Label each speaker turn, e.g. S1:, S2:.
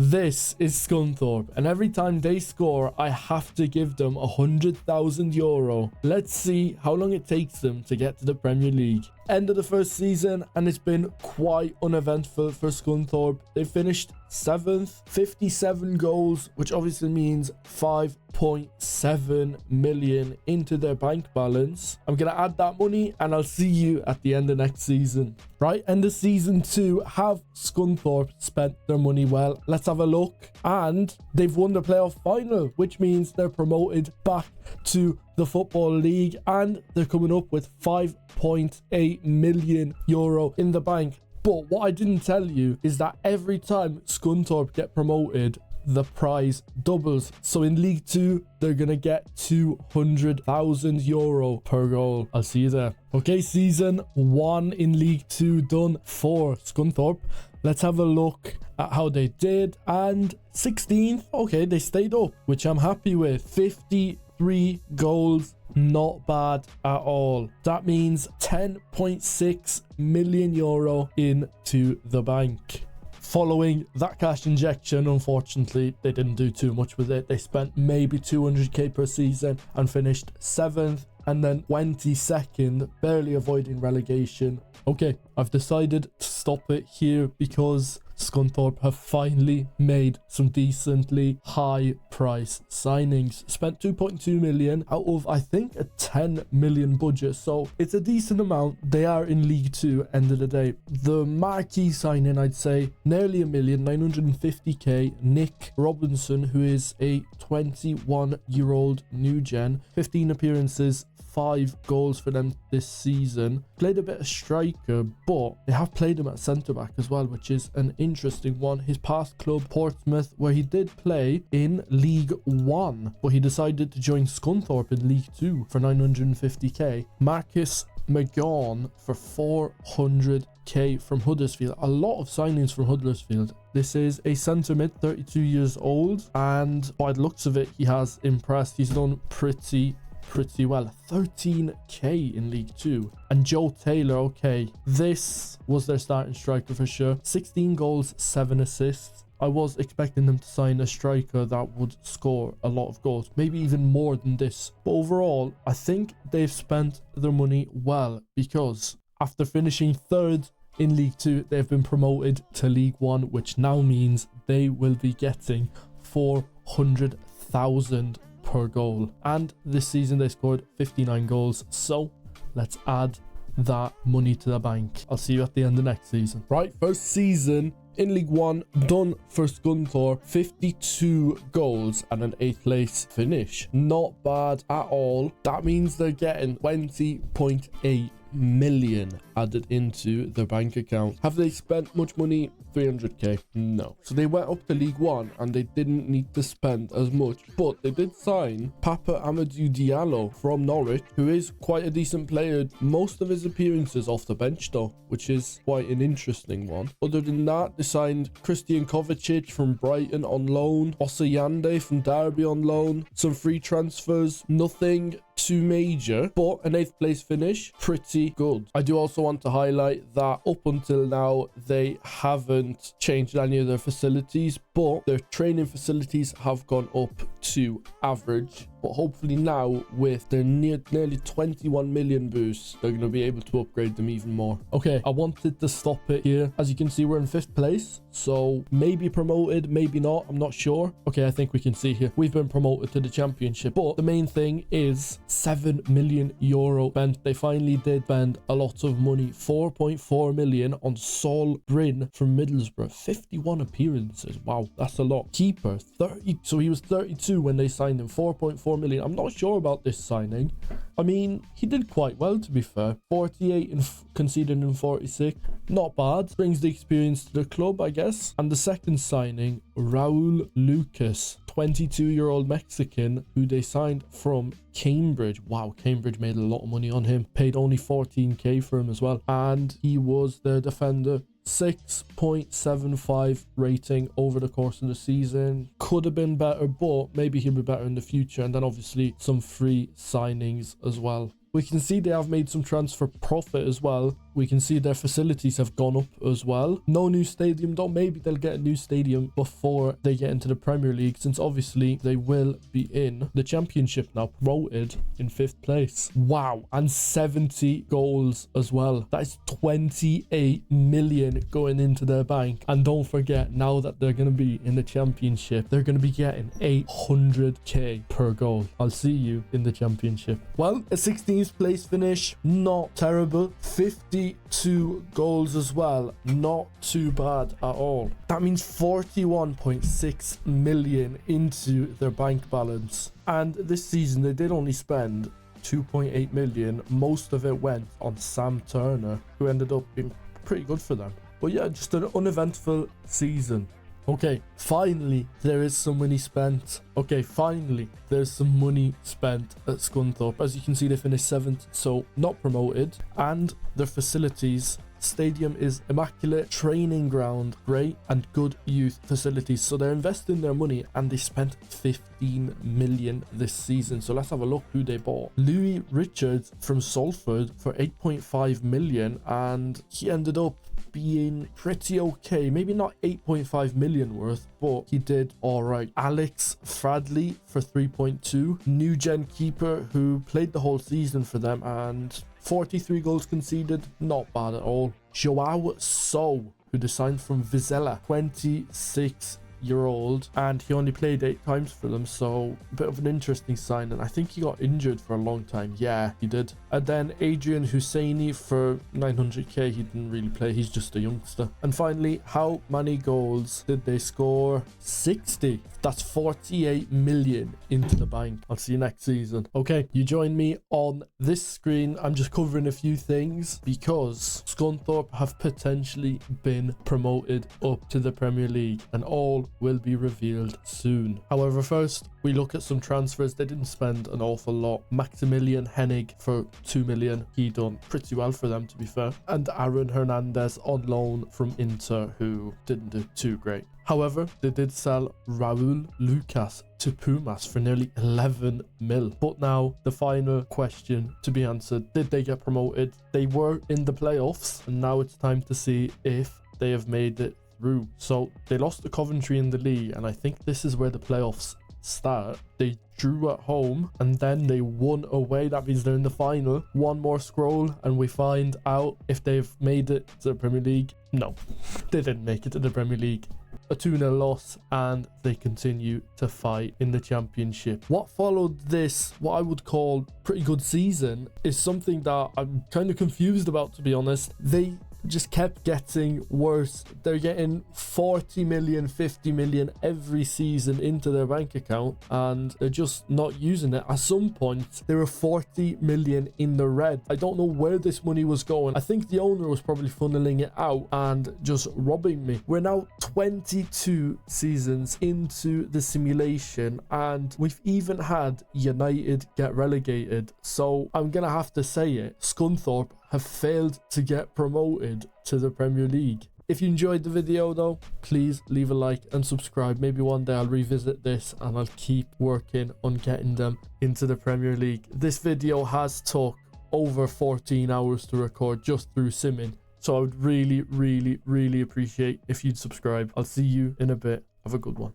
S1: This is Scunthorpe, and every time they score, I have to give them 100,000 euro. Let's see how long it takes them to get to the Premier League. End of the first season, and it's been quite uneventful for Scunthorpe. They finished 7th, 57 goals, which obviously means 5.7 million into their bank balance. I'm going to add that money, and I'll see you at the end of next season. Right, end of season 2, have Scunthorpe spent their money well? Let's have a look. And they've won the playoff final, which means they're promoted back to the Football League, and they're coming up with 5.8 million euro in the bank. But what I didn't tell you is that every time Scunthorpe get promoted, the prize doubles. So in League 2, they're gonna get 200,000 euro per goal. I'll see you there. Okay, season 1 in League 2 done for Scunthorpe. Let's have a look at how they did. And 16th, okay, they stayed up, which I'm happy with. 53 goals, not bad at all. That means 10.6 million euro into the bank. Following that cash injection, unfortunately, they didn't do too much with it. They spent maybe 200k per season and finished 7th and then 22nd, barely avoiding relegation. Okay, I've decided to stop it here because Scunthorpe have finally made some decently high price signings. Spent 2.2 million out of, I think, a 10 million budget. So it's a decent amount. They are in League 2 end of the day. The marquee signing, I'd say, nearly a million, 950k. Nick Robinson, who is a 21-year-old new gen, 15 appearances, 5 goals for them this season. Played a bit of striker, but they have played him at centre back as well, which is an interesting one. His past club, Portsmouth, where he did play in League 1, but he decided to join Scunthorpe in League 2 for 950k. Marcus McGawn for 400k from Huddersfield. A lot of signings from Huddersfield. This is a centre mid, 32 years old, and by the looks of it, he has impressed. He's done pretty well. 13k in League 2. And Joe Taylor, okay, this was their starting striker for sure. 16 goals, 7 assists. I was expecting them to sign a striker that would score a lot of goals, maybe even more than this. But overall, I think they've spent their money well, because after finishing 3rd in League 2, they've been promoted to League 1, which now means they will be getting 400,000 per goal. And this season they scored 59 goals. So let's add that money to the bank. I'll see you at the end of next season. Right, first season in League 1 done for Scunthorpe. 52 goals and an 8th place finish. Not bad at all. That means they're getting 20.8 million added into their bank account. Have they spent much money? 300k? No. So they went up to League 1 and they didn't need to spend as much, but they did sign Papa Amadou Diallo from Norwich, who is quite a decent player. Most of his appearances off the bench though, which is quite an interesting one. Other than that, they signed Christian Kovacic from Brighton on loan, Osayande from Derby on loan, some free transfers, nothing too major, but an 8th place finish, pretty good. I do also want to highlight that up until now, they haven't changed any of their facilities, but their training facilities have gone up to average. But hopefully now, with their nearly 21 million boost, they're going to be able to upgrade them even more. Okay, I wanted to stop it here. As you can see, we're in 5th place, so maybe promoted, maybe not, I'm not sure. Okay, I think we can see here, we've been promoted to the Championship, but the main thing is 7 million euro spent. They finally did spend a lot of money, 4.4 million on Saul Bryn from Middlesbrough. 51 appearances, wow, that's a lot. Keeper, 30, so he was 32 when they signed him. 4.4 million. I'm not sure about this signing. I mean, he did quite well, to be fair. 48 and conceded in 46. Not bad. Brings the experience to the club, I guess. And the second signing, Raul Lucas, 22-year-old Mexican who they signed from Cambridge. Wow, Cambridge made a lot of money on him. Paid only 14k for him as well. And he was their defender. 6.75 rating over the course of the season. Could have been better, but maybe he'll be better in the future. And then obviously some free signings as well. We can see they have made some transfer profit as well. we can see their facilities have gone up as well. No new stadium though. Maybe they'll get a new stadium before they get into the Premier League, since obviously they will be in the Championship now, promoted in 5th place. Wow, and 70 goals as well. That is 28 million going into their bank. And don't forget, now that they're going to be in the Championship, they're going to be getting 800k per goal. I'll see you in the Championship. Well, a 16th place finish, not terrible. 52 goals as well, not too bad at all. That means 41.6 million into their bank balance. And this season they did only spend 2.8 million. Most of it went on Sam Turner, who ended up being pretty good for them. But yeah, just an uneventful season. Okay, finally there is some money spent. Okay, finally there's some money spent at Scunthorpe. As you can see, they finished 7th, so not promoted. And their facilities, stadium is immaculate, training ground great, and good youth facilities. So they're investing their money, and they spent 15 million this season. So let's have a look who they bought. Louis Richards from Salford for 8.5 million, and he ended up being pretty okay. Maybe not 8.5 million worth, but he did all right. Alex Fradley for 3.2. New gen keeper who played the whole season for them, and 43 goals conceded, not bad at all. Joao So, who they signed from Vizela, 26-year-old, and he only played 8 times for them, so a bit of an interesting signing. I think he got injured for a long time. Yeah, he did. And then Adrian Husseini for 900k. He didn't really play, he's just a youngster. And finally, how many goals did they score? 60. That's 48 million into the bank. I'll see you next season. Okay, you join me on this screen. I'm just covering a few things because Scunthorpe have potentially been promoted up to the Premier League, and all will be revealed soon. However, first we look at some transfers. They didn't spend an awful lot. Maximilian Hennig for 2 million. He done pretty well for them, to be fair. And Aaron Hernandez on loan from Inter, who didn't do too great. However, they did sell Raul Lucas to Pumas for nearly 11 mil. But now the final question to be answered: did they get promoted? They were in the playoffs, and now it's time to see if they have made it through. So they lost to Coventry in the league, and I think this is where the playoffs start. They drew at home and then they won away. That means they're in the final. One more scroll and we find out if they've made it to the Premier League. No, they didn't make it to the Premier League. A 2-0 loss, and they continue to fight in the Championship. What followed this, what I would call pretty good season, is something that I'm kind of confused about, to be honest. They just kept getting worse. They're getting 40 million, 50 million every season into their bank account, and they're just not using it. At some point, they were 40 million in the red. I don't know where this money was going. I think the owner was probably funneling it out and just robbing me. We're now 22 seasons into the simulation, and we've even had United get relegated. So I'm gonna have to say it, Scunthorpe have failed to get promoted to the Premier League. If you enjoyed the video though, please leave a like and subscribe. Maybe one day I'll revisit this and I'll keep working on getting them into the Premier League. This video has took over 14 hours to record just through simming, so I would really appreciate if you'd subscribe. I'll see you in a bit. Have a good one.